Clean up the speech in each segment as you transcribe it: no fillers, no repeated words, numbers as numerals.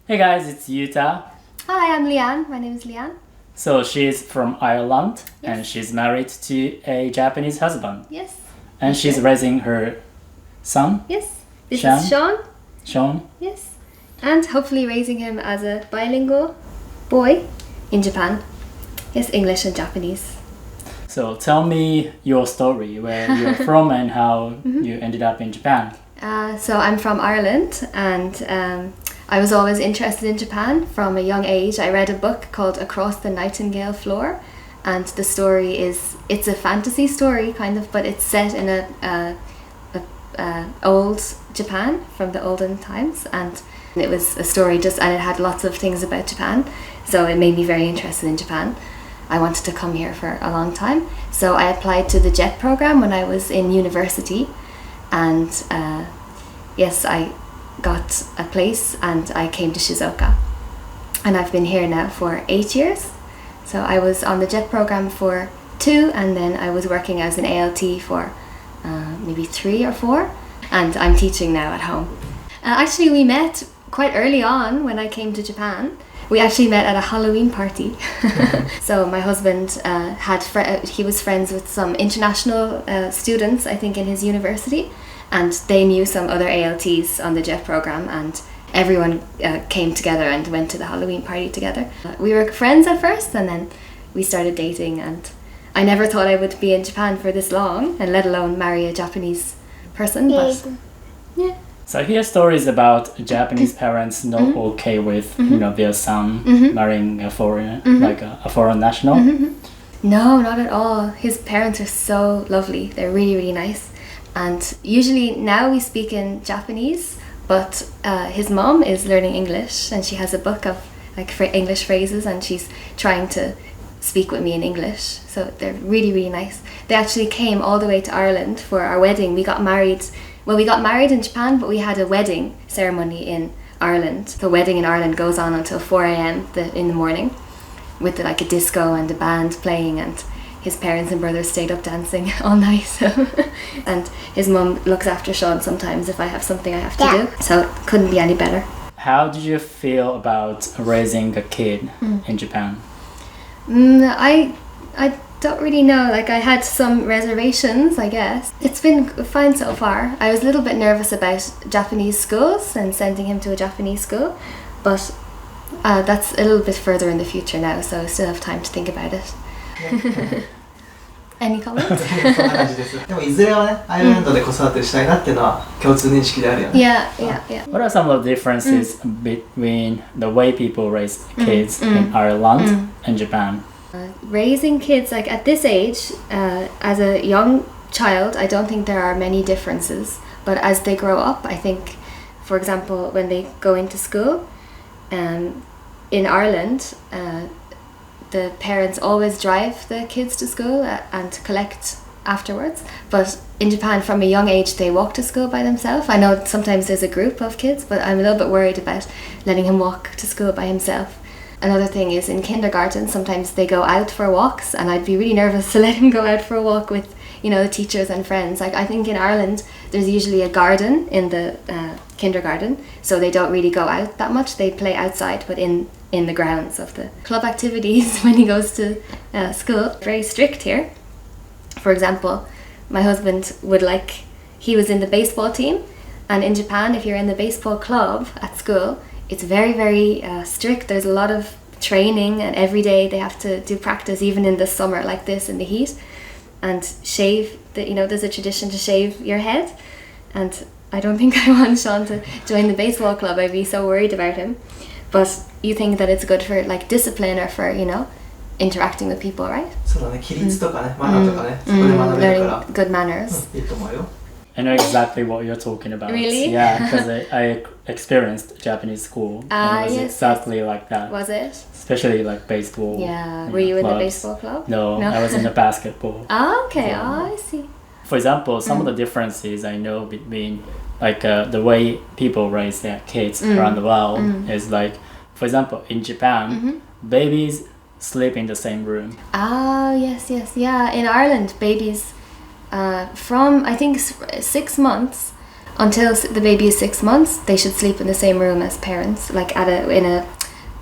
Hey guys, it's Yuta. Hi, I'm Lian. My name is Lian. So she's from Ireland Yes. and she's married to a Japanese husband. Yes. And she's raising her son, Yes. This Sean. is Sean. Sean. Yes. And hopefully raising him as a bilingual boy in Japan. Yes, English and Japanese. So tell me your story, where you're from and how you ended up in Japan. So I'm from Ireland and I was always interested in Japan from a young age. I read a book called Across the Nightingale Floor, and the story it's a fantasy story kind of, but it's set in a old Japan from the olden times, and it was a story and it had lots of things about Japan, so it made me very interested in Japan. I wanted to come here for a long time, so I applied to the JET program when I was in university, and yes, I got a place and I came to Shizuoka, and I've been here now for 8 years. So I was on the JET program for 2, and then I was working as an ALT for maybe 3 or 4, and I'm teaching now at home. Actually, we met quite early on when I came to Japan. We actually met at a Halloween party. So my husband he was friends with some international students, I think, in his university, and they knew some other ALTs on the JET program, and everyone came together and went to the Halloween party together. We were friends at first, and then we started dating, and I never thought I would be in Japan for this long, and let alone marry a Japanese person, but yeah. So I hear stories about Japanese parents not okay with their son marrying a foreigner, like a foreign national. No, not at all. His parents are so lovely. They're really, really nice. And usually now we speak in Japanese, but his mom is learning English, and she has a book of English phrases, and she's trying to speak with me in English. So they're really, really nice. They actually came all the way to Ireland for our wedding. We got married in Japan, but we had a wedding ceremony in Ireland. The wedding in Ireland goes on until 4 a.m. in the morning with a disco and a band playing, and his parents and brothers stayed up dancing all night. And his mum looks after Sean sometimes if I have something I have to do. So it couldn't be any better. How did you feel about raising a kid in Japan? I don't really know. I had some reservations, I guess. It's been fine so far. I was a little bit nervous about Japanese schools and sending him to a Japanese school, but that's a little bit further in the future now, so I still have time to think about it. Any comments? そんな感じです。でもいずれはね、アイルランドで子育てしたいなっていうのは共通認識であるよね。Yeah. What are some of the differences between the way people raise kids in Ireland and Japan? Raising kids at this age, as a young child, I don't think there are many differences. But as they grow up, I think, for example, when they go into school, in Ireland, the parents always drive the kids to school and collect afterwards. But in Japan, from a young age, they walk to school by themselves. I know sometimes there's a group of kids, but I'm a little bit worried about letting him walk to school by himself. Another thing is in kindergarten, sometimes they go out for walks, and I'd be really nervous to let him go out for a walk with, teachers and friends. I think in Ireland, there's usually a garden in the kindergarten, so they don't really go out that much. They play outside, but in the grounds of the club activities when he goes to school. Very strict here. For example, my husband he was in the baseball team, and in Japan, if you're in the baseball club at school, it's very, very strict. There's a lot of training, and every day they have to do practice, even in the summer like this in the heat, and shave. There's a tradition to shave your head, and I don't think I want Sean to join the baseball club. I'd be so worried about him. But you think that it's good for discipline or for interacting with people, right? そうだね、規律とかね、マナーとかね、そこで学べるから。 Learning good manners. いいと思うよ。I know exactly what you're talking about. Really? Yeah, because I experienced Japanese school. And it was exactly like that. Was it? Especially baseball. Yeah. Were you in the baseball club? No, I was in the basketball. Okay. I see. For example, some of the differences I know between the way people raise their kids around the world is for example, in Japan, babies sleep in the same room. Yes. Yeah. In Ireland, babies from I think 6 months until the baby is 6 months, they should sleep in the same room as parents, like in a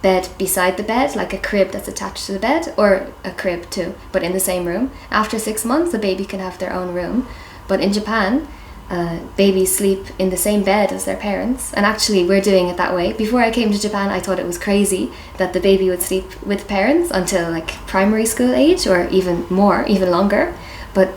bed beside the bed, like a crib that's attached to the bed, or a crib too, but in the same room. After 6 months, the baby can have their own room. But in Japan, babies sleep in the same bed as their parents, and actually we're doing it that way. Before I came to Japan, I thought it was crazy that the baby would sleep with parents until like primary school age, or even longer. But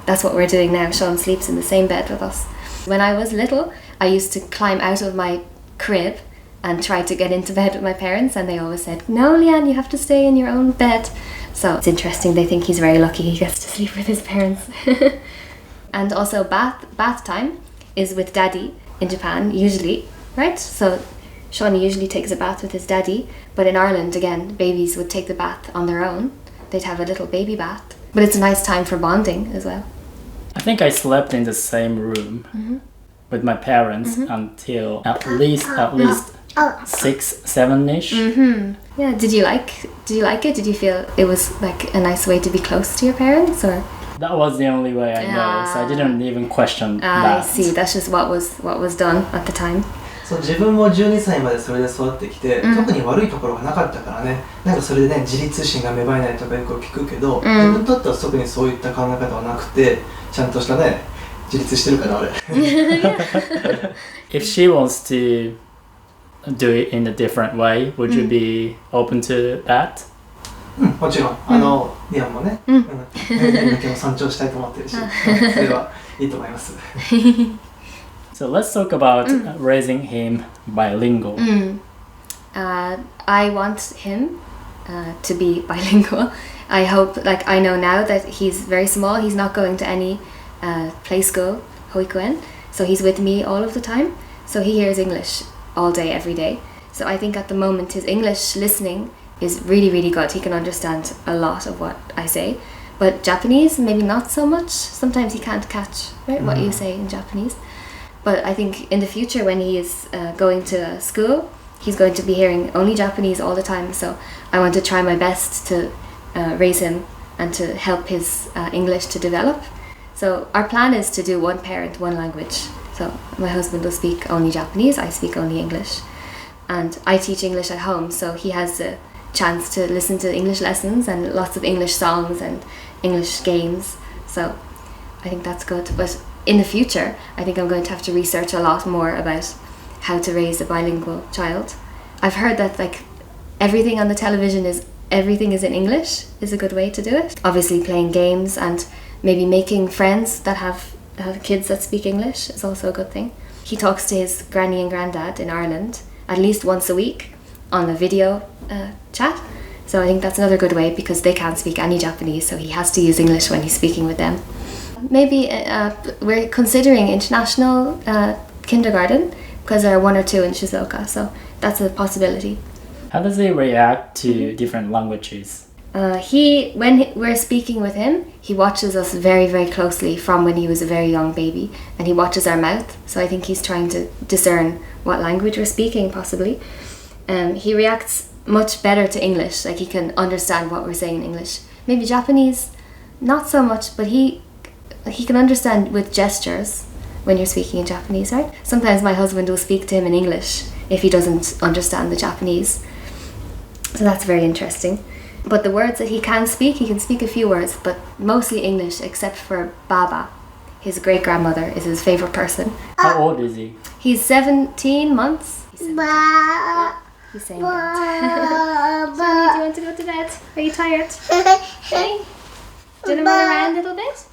that's what we're doing now. Sean sleeps in the same bed with us. When I was little, I used to climb out of my crib and try to get into bed with my parents, and they always said, "No, Lian, you have to stay in your own bed." So it's interesting. They think he's very lucky he gets to sleep with his parents. And also bath time is with daddy in Japan, usually, right? So Sean usually takes a bath with his daddy, but in Ireland, again, babies would take the bath on their own. They'd have a little baby bath. But it's a nice time for bonding as well. I think I slept in the same room with my parents until at least 6, 7-ish. Yeah. Did you like it? Did you feel it was like a nice way to be close to your parents, or? That was the only way I know, so I didn't even question that. I see. That's just what was done at the time. そう自分も12歳までそれで育ってきて、特に悪いところがなかったからね、なんかそれでね、自立心が芽生えないとかよく聞くけど、自分にとっては特にそういった考え方はなくて、ちゃんとしたね、自立してるから俺。If she wants to do it in a different way, would you be open to that? もちろん、リアンもね、だけも尊重したいと思ってるし、それはいいと思います。So let's talk about raising him bilingual. I want him to be bilingual. I hope, like I know now that he's very small, he's not going to any play school, hoikuen, so he's with me all of the time. So he hears English all day, every day. So I think at the moment his English listening is really, really good. He can understand a lot of what I say. But Japanese, maybe not so much. Sometimes he can't catch what you say in Japanese. But I think in the future, when he is going to school, he's going to be hearing only Japanese all the time. So I want to try my best to raise him and to help his English to develop. So our plan is to do one parent, one language. So my husband will speak only Japanese, I speak only English. And I teach English at home, so he has a chance to listen to English lessons and lots of English songs and English games. So I think that's good. But in the future, I think I'm going to have to research a lot more about how to raise a bilingual child. I've heard that like everything on the television everything is in English is a good way to do it. Obviously playing games and maybe making friends that have kids that speak English is also a good thing. He talks to his granny and granddad in Ireland at least once a week on a video chat. So I think that's another good way because they can't speak any Japanese, so he has to use English when he's speaking with them. Maybe we're considering international kindergarten because there are 1 or 2 in Shizuoka, so that's a possibility. How does he react to different languages? When we're speaking with him, he watches us very, very closely from when he was a very young baby, and he watches our mouth, so I think he's trying to discern what language we're speaking, possibly. He reacts much better to English, like he can understand what we're saying in English. Maybe Japanese, not so much, but he can understand with gestures when you're speaking in Japanese, right? Sometimes my husband will speak to him in English if he doesn't understand the Japanese. So that's very interesting. But the words that he can speak a few words, but mostly English, except for Baba. His great-grandmother is his favorite person. How old is he? He's 17 months. He's saying that. Johnny, do you want to go to bed? Are you tired? Hey? Do you want to run around a little bit?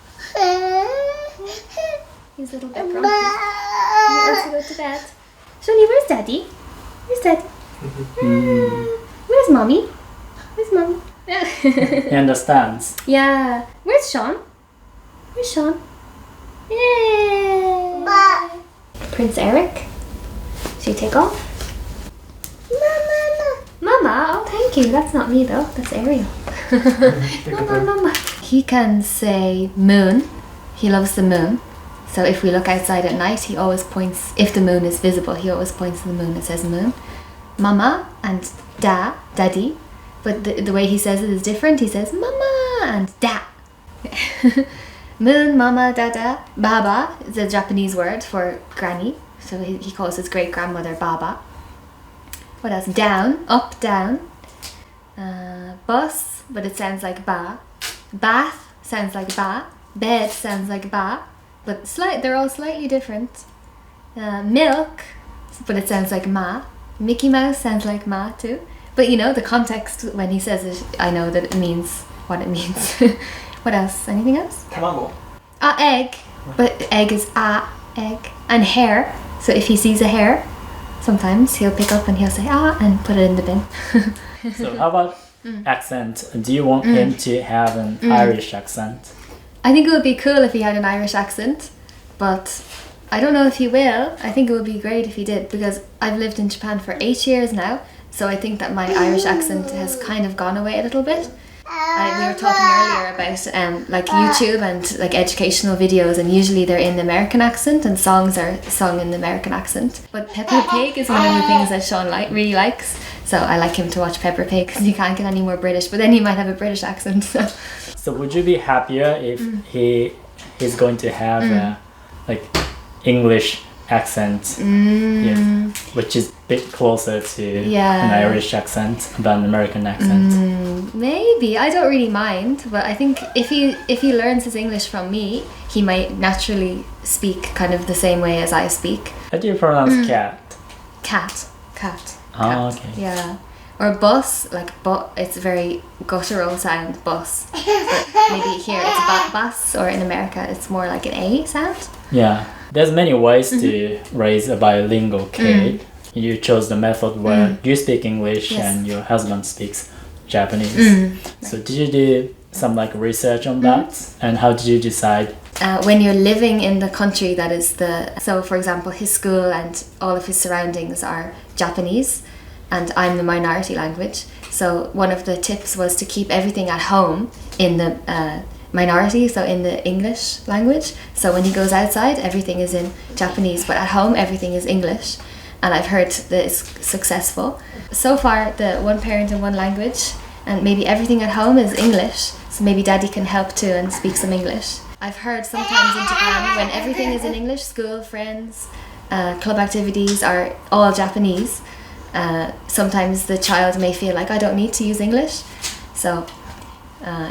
He's a little bit grumpy. He wants to go to bed. Johnny, where's Daddy? Where's Daddy? Where's Mommy? Where's Mommy? He understands. Yeah. Where's Sean? Where's Sean? Yay! Prince Eric? Should you take off? Mama! Oh, thank you. That's not me though. That's Ariel. Mama. He can say moon. He loves the moon. So if we look outside at night, he always points, if the moon is visible, he always points to the moon and says moon. Mama and daddy. But the way he says it is different. He says mama and da. Moon, mama, dada. Baba is a Japanese word for granny. So he calls his great-grandmother Baba. What else? Down, up, down. Bus, but it sounds like ba. Bath sounds like ba. Bed sounds like ba. But they're all slightly different. Milk, but it sounds like ma. Mickey Mouse sounds like ma too. But you know, the context when he says it, I know that it means what it means. What else? Anything else? Tamago. Egg. But egg is egg. And hair. So if he sees a hair, sometimes he'll pick up and he'll say and put it in the bin. So how about accent? Do you want him to have an Irish accent? I think it would be cool if he had an Irish accent, but I don't know if he will. I think it would be great if he did, because I've lived in Japan for 8 years now, so I think that my Irish accent has kind of gone away a little bit. We were talking earlier about like YouTube and like educational videos, and usually they're in the American accent and songs are sung in the American accent. But Peppa Pig is one of the things that Sean really likes, so I like him to watch Peppa Pig because he can't get any more British, but then he might have a British accent. So would you be happier if he's going to have a like English accent, which is a bit closer to an Irish accent than an American accent? Maybe. I don't really mind, but I think if he learns his English from me, he might naturally speak kind of the same way as I speak. How do you pronounce cat? Cat. Oh, okay. Yeah. Or bus, like it's a very guttural sound, bus. But maybe here it's bus, or in America it's more like an A sound. Yeah. There's many ways to raise a bilingual kid. You chose the method where you speak English and your husband speaks Japanese. So did you do some like research on that? And how did you decide? When you're living in the country that is so for example, his school and all of his surroundings are Japanese, and I'm the minority language. So one of the tips was to keep everything at home in the minority, so in the English language. So when he goes outside, everything is in Japanese, but at home everything is English. And I've heard that it's successful. So far, the one parent in one language, and maybe everything at home is English, so maybe daddy can help too and speak some English. I've heard sometimes in Japan, when everything is in English, school, friends, club activities are all Japanese, sometimes the child may feel like I don't need to use English. So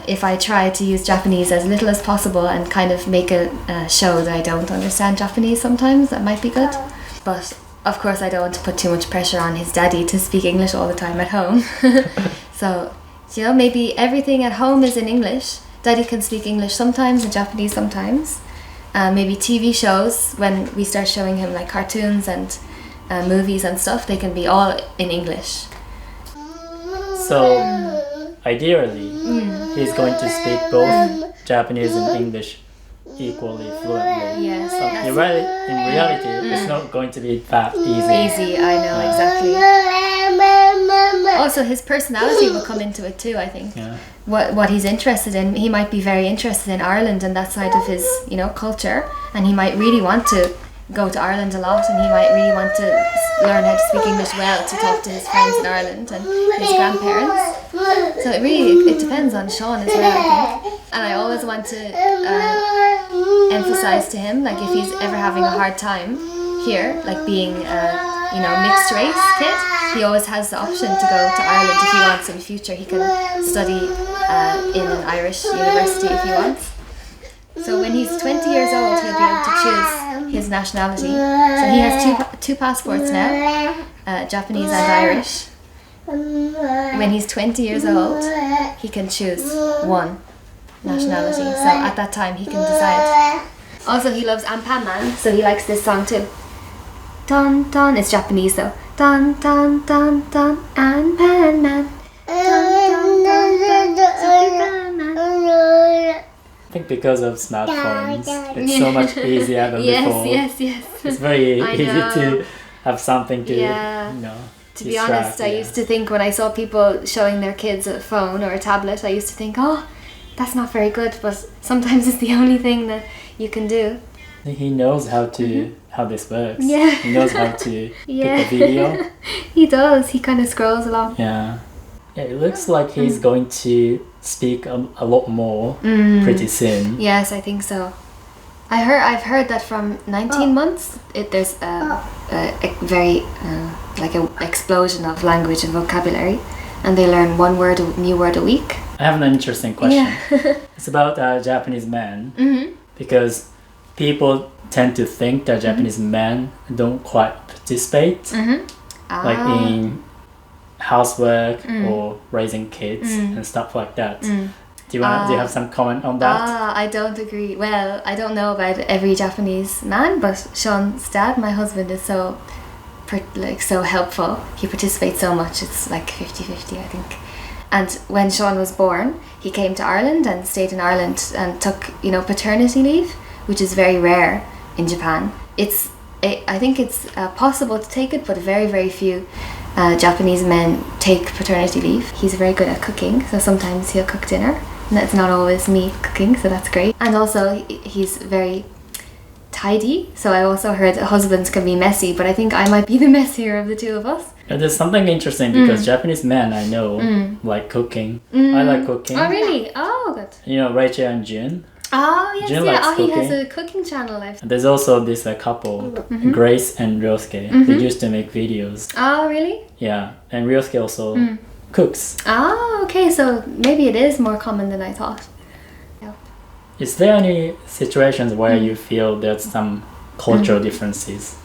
if I try to use Japanese as little as possible and kind of make a show that I don't understand Japanese sometimes, that might be good. But of course I don't want to put too much pressure on his daddy to speak English all the time at home. So, you know, maybe everything at home is in English. Daddy can speak English sometimes and Japanese sometimes. Maybe TV shows, when we start showing him like cartoons and movies and stuff, they can be all in English. So ideally, he's going to speak both Japanese and English equally fluently. Yes. So in reality, it's not going to be that easy. I know, exactly. Also, his personality will come into it too, I think. Yeah. What he's interested in, he might be very interested in Ireland and that side of his, culture, and he might really want to go to Ireland a lot, and he might really want to learn how to speak English well to talk to his friends in Ireland and his grandparents. So it depends on Sean as well, I think. And I always want to emphasize to him, like if he's ever having a hard time here, like being mixed race kid, he always has the option to go to Ireland if he wants. In the future he can study in an Irish university if he wants. So when he's 20 years old, he'll be able to choose his nationality. So he has two passports now, Japanese and Irish. When he's 20 years old, he can choose one nationality. So at that time he can decide. Also, he loves Anpanman, so he likes this song too. Dun dun, it's Japanese though. Dun dun dun dun, Anpanman. Dun dun dun dun, Anpanman. I think because of smartphones, it's so much easier than before. Yes. It's very easy to have something to, To be honest, I used to think when I saw people showing their kids a phone or a tablet, I used to think, oh, that's not very good, but sometimes it's the only thing that you can do. He knows how this works. Yeah. He knows how to pick a video. He does. He kind of scrolls along. Yeah. Yeah, it looks like he's going to speak a lot more pretty soon. Yes, I think so. I've heard that from 19 months, there's a very like an explosion of language and vocabulary, and they learn one new word a week. I have an interesting question. Yeah. It's about Japanese men, because people tend to think that Japanese men don't quite participate, like in housework or raising kids and stuff like that. Do you have some comment on that? I don't agree. Well, I don't know about every Japanese man, but Sean's dad, my husband, is so helpful. He participates so much. It's like 50-50, I think. And when Sean was born, he came to Ireland and stayed in Ireland and took, paternity leave, which is very rare in Japan. I think it's possible to take it, but very, very few Japanese men take paternity leave. He's very good at cooking, so sometimes he'll cook dinner. And it's not always me cooking, so that's great. And also, he's very tidy. So I also heard husbands can be messy, but I think I might be the messier of the two of us. There's something interesting because Japanese men I know like cooking. I like cooking. Oh, really? Oh, good. Rachel and June. Oh, yes, June yeah. likes He cooking. has a cooking channel. And there's also this couple, Grace and Ryosuke. They used to make videos. Oh, really? Yeah, and Ryosuke also cooks. Oh, okay. So maybe it is more common than I thought. Yeah. Is there any situations where you feel there's some cultural differences?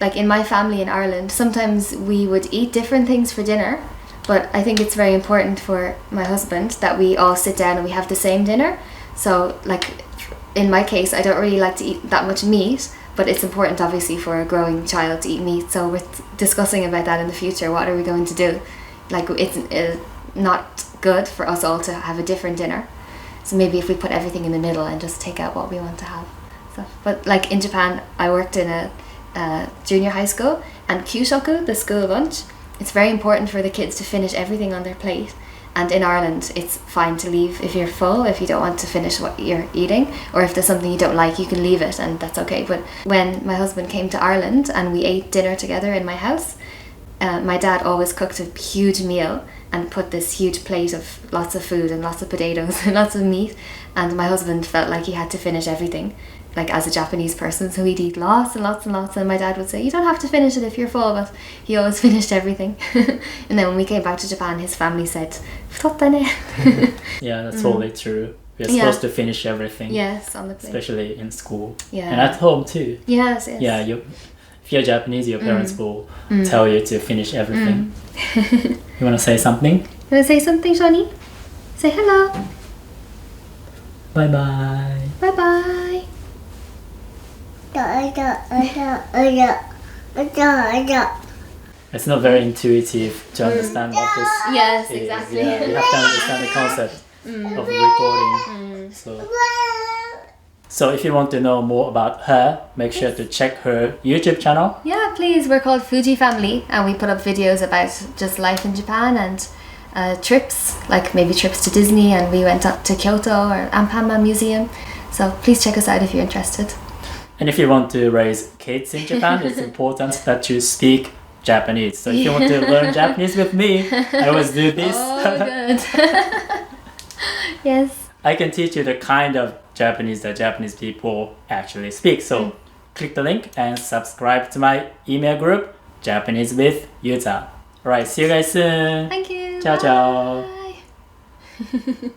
Like in my family in Ireland, sometimes we would eat different things for dinner, but I think it's very important for my husband that we all sit down and we have the same dinner. So like in my case, I don't really like to eat that much meat, but it's important obviously for a growing child to eat meat. So we're discussing about that in the future. What are we going to do? Like it's not good for us all to have a different dinner. So maybe if we put everything in the middle and just take out what we want to have. So, but like in Japan, I worked in a junior high school, and kyushoku, the school lunch, it's very important for the kids to finish everything on their plate. And in Ireland, it's fine to leave if you're full, if you don't want to finish what you're eating, or if there's something you don't like, you can leave it, and that's okay. But when my husband came to Ireland and we ate dinner together in my house, my dad always cooked a huge meal and put this huge plate of lots of food and lots of potatoes and lots of meat, and my husband felt like he had to finish everything, like as a Japanese person, so he'd eat lots and lots and lots, and my dad would say, you don't have to finish it if you're full, but he always finished everything. And then when we came back to Japan, his family said, "Futotta ne." Yeah, that's totally true. We're supposed to finish everything. Yes, on the plate. Especially in school. Yeah. And at home too. Yes, yes. Yeah, if you're Japanese, your parents will tell you to finish everything. You want to say something? You want to say something, Shawnee? Say hello. Bye-bye. Bye-bye. It's not very intuitive to understand what this Yes, is. exactly. Yeah, you have to understand the concept of recording. So if you want to know more about her, make sure to check her YouTube channel. Yeah, please. We're called Fuji Family, and we put up videos about just life in Japan and trips, like maybe trips to Disney, and we went up to Kyoto or Ampama Museum. So please check us out if you're interested. And if you want to raise kids in Japan, it's important that you speak Japanese. So if you want to learn Japanese with me, I always do this. Oh, good. Yes. I can teach you the kind of Japanese that Japanese people actually speak. So click the link and subscribe to my email group, Japanese with Yuta. Alright, see you guys soon. Thank you. Ciao, ciao. Bye.